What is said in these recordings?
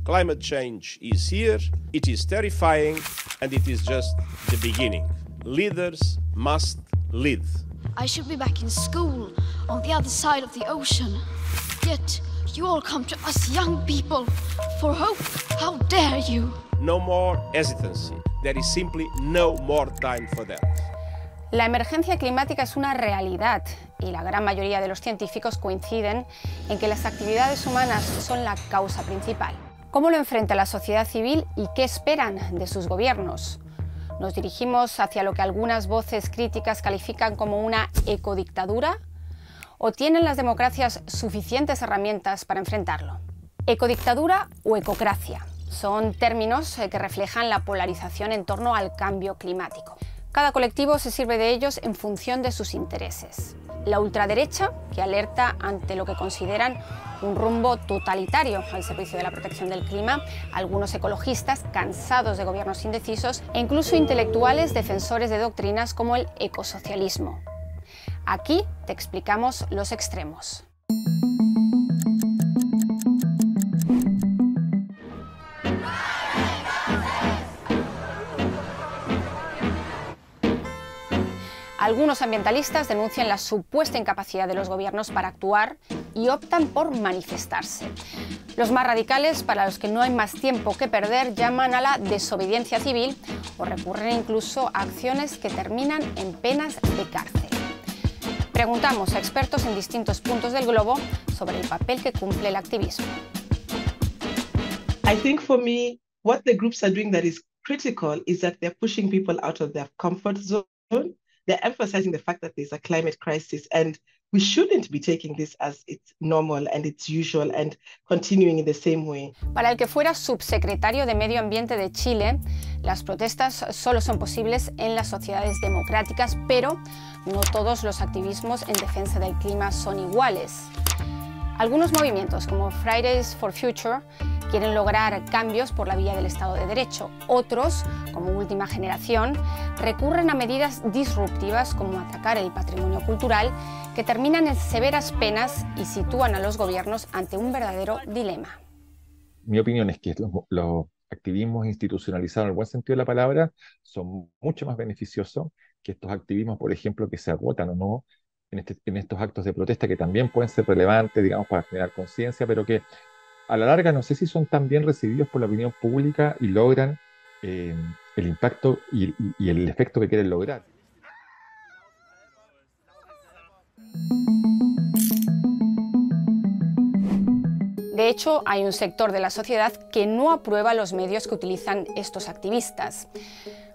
Climate change is here, it is terrifying, and it is just the beginning. Leaders must lead. I should be back in school on the other side of the ocean. Yet you all come to us young people for hope. How dare you? No more hesitancy. There is simply no more time for that. La emergencia climática es una realidad y la gran mayoría de los científicos coinciden en que las actividades humanas son la causa principal. ¿Cómo lo enfrenta la sociedad civil y qué esperan de sus gobiernos? ¿Nos dirigimos hacia lo que algunas voces críticas califican como una ecodictadura? ¿O tienen las democracias suficientes herramientas para enfrentarlo? Ecodictadura o ecocracia son términos que reflejan la polarización en torno al cambio climático. Cada colectivo se sirve de ellos en función de sus intereses. La ultraderecha, que alerta ante lo que consideran un rumbo totalitario al servicio de la protección del clima, algunos ecologistas cansados de gobiernos indecisos e incluso intelectuales defensores de doctrinas como el ecosocialismo. Aquí te explicamos los extremos. Algunos ambientalistas denuncian la supuesta incapacidad de los gobiernos para actuar y optan por manifestarse. Los más radicales, para los que no hay más tiempo que perder, llaman a la desobediencia civil o recurren incluso a acciones que terminan en penas de cárcel. Preguntamos a expertos en distintos puntos del globo sobre el papel que cumple el activismo. I think for me, what the groups are doing that is critical is that they're pushing people out of their comfort zone. They're emphasizing the fact that there's a climate crisis and we shouldn't be taking this as it's normal and it's usual and continuing in the same way. Para el que fuera subsecretario de Medio Ambiente de Chile, las protestas solo son posibles en las sociedades democráticas, pero no todos los activismos en defensa del clima son iguales. Algunos movimientos, como Fridays for Future, quieren lograr cambios por la vía del Estado de Derecho. Otros, como Última Generación, recurren a medidas disruptivas como atacar el patrimonio cultural, que terminan en severas penas y sitúan a los gobiernos ante un verdadero dilema. Mi opinión es que los activismos institucionalizados en el buen sentido de la palabra son mucho más beneficiosos que estos activismos, por ejemplo, que se agotan o no en estos actos de protesta que también pueden ser relevantes, digamos, para generar conciencia, pero que a la larga no sé si son tan bien recibidos por la opinión pública y logran el impacto y el efecto que quieren lograr. De hecho, hay un sector de la sociedad que no aprueba los medios que utilizan estos activistas.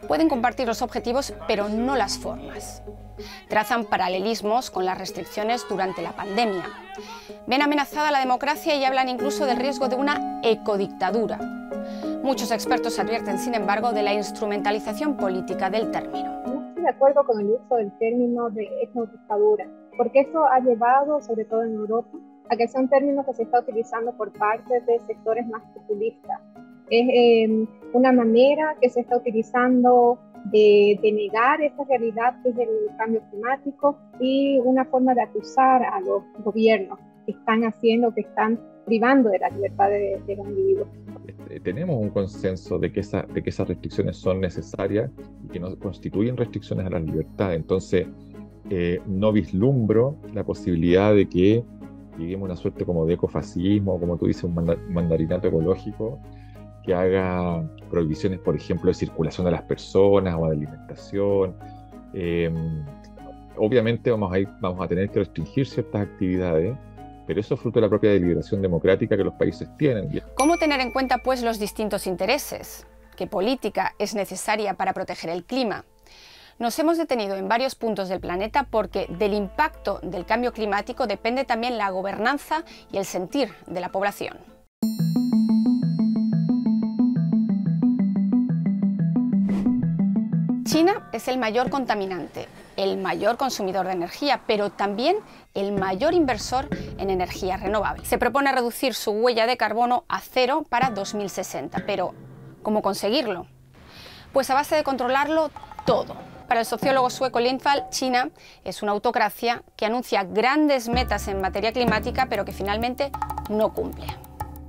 Pueden compartir los objetivos, pero no las formas. Trazan paralelismos con las restricciones durante la pandemia. Ven amenazada la democracia y hablan incluso del riesgo de una ecodictadura. Muchos expertos advierten, sin embargo, de la instrumentalización política del término. No estoy de acuerdo con el uso del término de ecodictadura, porque eso ha llevado, sobre todo en Europa, a que sea un término que se está utilizando por parte de sectores más populistas. Es una manera que se está utilizando de negar esta realidad que es el cambio climático y una forma de acusar a los gobiernos que están haciendo, que están privando de la libertad de los individuos. Tenemos un consenso de que esas restricciones son necesarias y que no constituyen restricciones a la libertad. Entonces, no vislumbro la posibilidad de que lleguemos a una suerte como de ecofascismo, como tú dices, un mandarinato ecológico que haga prohibiciones, por ejemplo, de circulación de las personas o de alimentación. Obviamente vamos a tener que restringir ciertas actividades, pero eso es fruto de la propia deliberación democrática que los países tienen. ¿Cómo tener en cuenta, pues, los distintos intereses? ¿Qué política es necesaria para proteger el clima? Nos hemos detenido en varios puntos del planeta porque del impacto del cambio climático depende también la gobernanza y el sentir de la población. China es el mayor contaminante, el mayor consumidor de energía, pero también el mayor inversor en energía renovable. Se propone reducir su huella de carbono a 0 para 2060, pero ¿cómo conseguirlo? Pues a base de controlarlo todo. Para el sociólogo sueco Lindvall, China es una autocracia que anuncia grandes metas en materia climática, pero que finalmente no cumple.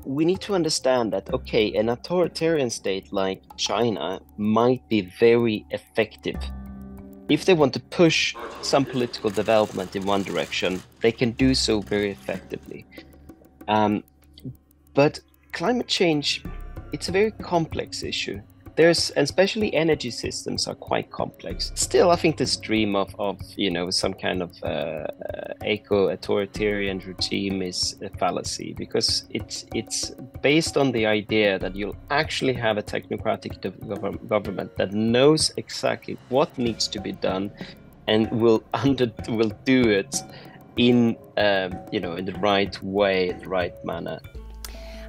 we need to understand that, okay, an authoritarian state like China might be very effective. If they want to push some political development in one direction, they can do so very effectively. But climate change, it's a very complex issue. And especially energy systems are quite complex. Still, I think this dream of some kind of eco-authoritarian regime is a fallacy, because it's based on the idea that you'll actually have a technocratic government that knows exactly what needs to be done and will do it in the right way, the right manner.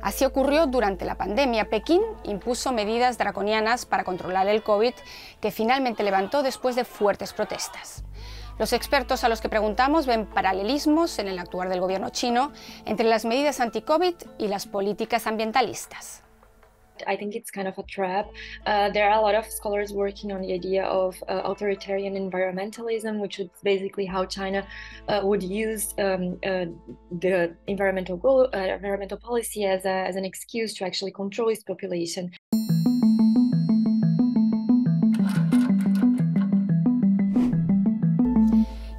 Así ocurrió durante la pandemia. Pekín impuso medidas draconianas para controlar el COVID, que finalmente levantó después de fuertes protestas. Los expertos a los que preguntamos ven paralelismos en el actuar del gobierno chino entre las medidas anti-COVID y las políticas ambientalistas. I think it's kind of a trap. There are a lot of scholars working on the idea of authoritarian environmentalism, which is basically how China would use the environmental policy as an excuse to actually control its population.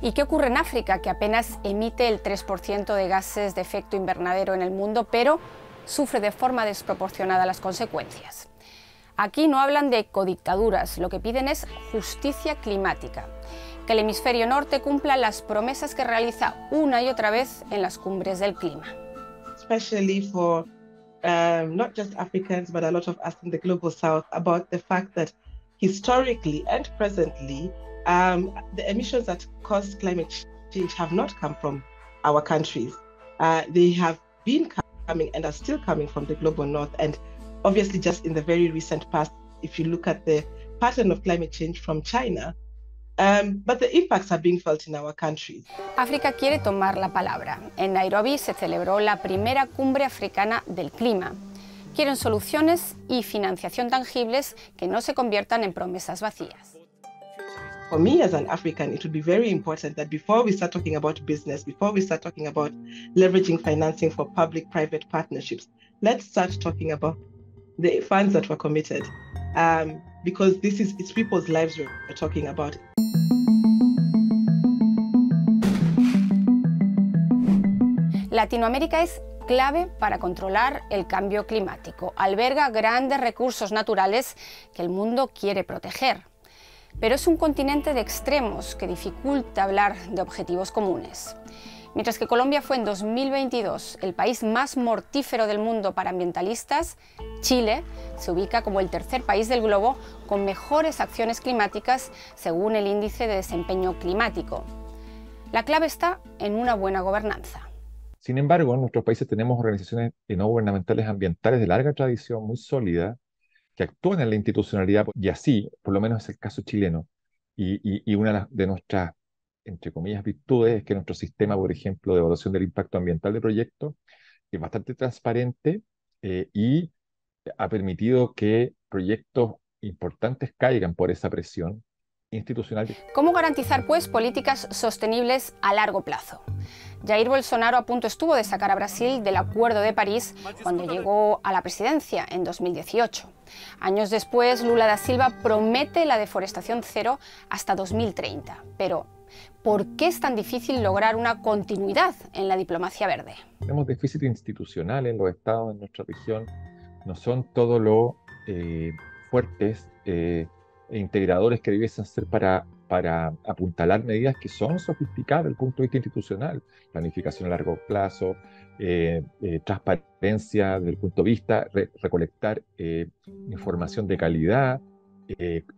¿Y qué ocurre en África, que apenas emite el 3% de gases de efecto invernadero en el mundo, pero sufre de forma desproporcionada las consecuencias? Aquí no hablan de ecodictaduras, lo que piden es justicia climática, que el hemisferio norte cumpla las promesas que realiza una y otra vez en las cumbres del clima. Especially for not just Africans, but a lot of us in the global south, about the fact that historically and presently, the emissions that cause climate change have not come from our countries. They have been coming and are still coming from the global north, and obviously just in the very recent past, if you look at the pattern of climate change from China, but the impacts are being felt in our countries. África quiere tomar la palabra. En Nairobi se celebró la primera cumbre africana del clima. Quieren soluciones y financiación tangibles que no se conviertan en promesas vacías. For me as an African, it would be very important that before we start talking about business, before we start talking about leveraging financing for public-private partnerships, let's start talking about the funds that were committed, because it's people's lives we're talking about. Latinoamérica es clave para controlar el cambio climático. Alberga grandes recursos naturales que el mundo quiere proteger. Pero es un continente de extremos que dificulta hablar de objetivos comunes. Mientras que Colombia fue en 2022 el país más mortífero del mundo para ambientalistas, Chile se ubica como el tercer país del globo con mejores acciones climáticas según el índice de desempeño climático. La clave está en una buena gobernanza. Sin embargo, en nuestros países tenemos organizaciones no gubernamentales ambientales de larga tradición, muy sólidas, que actúan en la institucionalidad, y así, por lo menos es el caso chileno. Y una de nuestras, entre comillas, virtudes es que nuestro sistema, por ejemplo, de evaluación del impacto ambiental de proyectos es bastante transparente y ha permitido que proyectos importantes caigan por esa presión institucional. ¿Cómo garantizar, pues, políticas sostenibles a largo plazo? Jair Bolsonaro a punto estuvo de sacar a Brasil del Acuerdo de París cuando llegó a la presidencia en 2018. Años después, Lula da Silva promete la deforestación cero hasta 2030. Pero, ¿por qué es tan difícil lograr una continuidad en la diplomacia verde? Tenemos déficit institucional en los estados de nuestra región, no son todos los fuertes e integradores que debiesen ser para apuntalar medidas que son sofisticadas desde el punto de vista institucional, planificación a largo plazo, transparencia desde el punto de vista, recolectar información de calidad,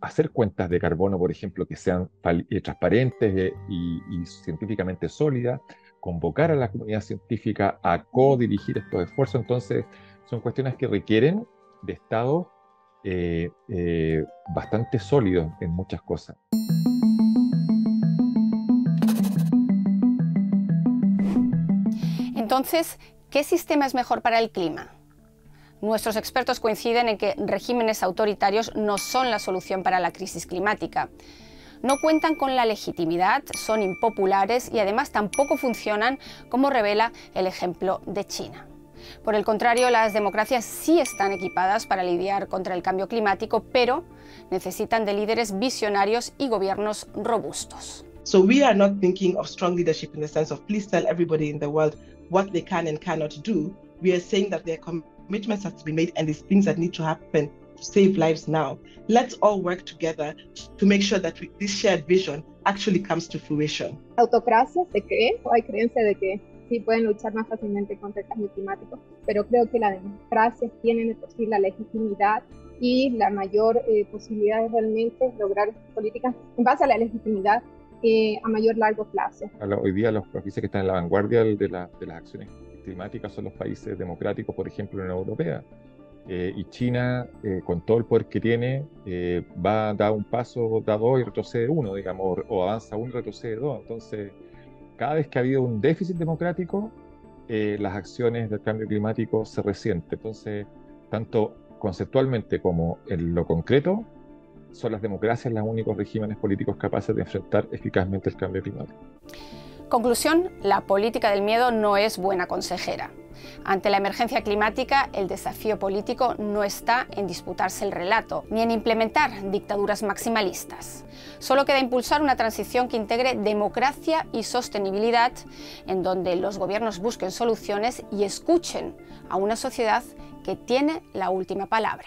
hacer cuentas de carbono, por ejemplo, que sean transparentes y científicamente sólidas, convocar a la comunidad científica a codirigir estos esfuerzos. Entonces, son cuestiones que requieren de estados bastante sólidos en muchas cosas. Entonces, ¿qué sistema es mejor para el clima? Nuestros expertos coinciden en que regímenes autoritarios no son la solución para la crisis climática. No cuentan con la legitimidad, son impopulares y además tampoco funcionan, como revela el ejemplo de China. Por el contrario, las democracias sí están equipadas para lidiar contra el cambio climático, pero necesitan de líderes visionarios y gobiernos robustos. So we are not thinking of strong leadership in the sense of please tell everybody in the world what they can and cannot do. We are saying that their commitments have to be made and these things that need to happen to save lives now. Let's all work together to make sure that this shared vision actually comes to fruition. Autocracia se cree, o hay creencia de que sí pueden luchar más fácilmente contra el cambio climático, pero creo que las democracias tienen de por sí la legitimidad y la mayor posibilidad de realmente lograr políticas en base a la legitimidad a mayor largo plazo. Hoy día los países que están en la vanguardia de las acciones climáticas son los países democráticos, por ejemplo, en la Unión Europea. Y China, con todo el poder que tiene, va a dar un paso, da dos y retrocede uno, digamos, o avanza uno y retrocede dos. Entonces, cada vez que ha habido un déficit democrático, las acciones del cambio climático se resienten. Entonces, tanto conceptualmente como en lo concreto, son las democracias los únicos regímenes políticos capaces de enfrentar eficazmente el cambio climático. Conclusión, la política del miedo no es buena consejera. Ante la emergencia climática, el desafío político no está en disputarse el relato, ni en implementar dictaduras maximalistas. Solo queda impulsar una transición que integre democracia y sostenibilidad, en donde los gobiernos busquen soluciones y escuchen a una sociedad que tiene la última palabra.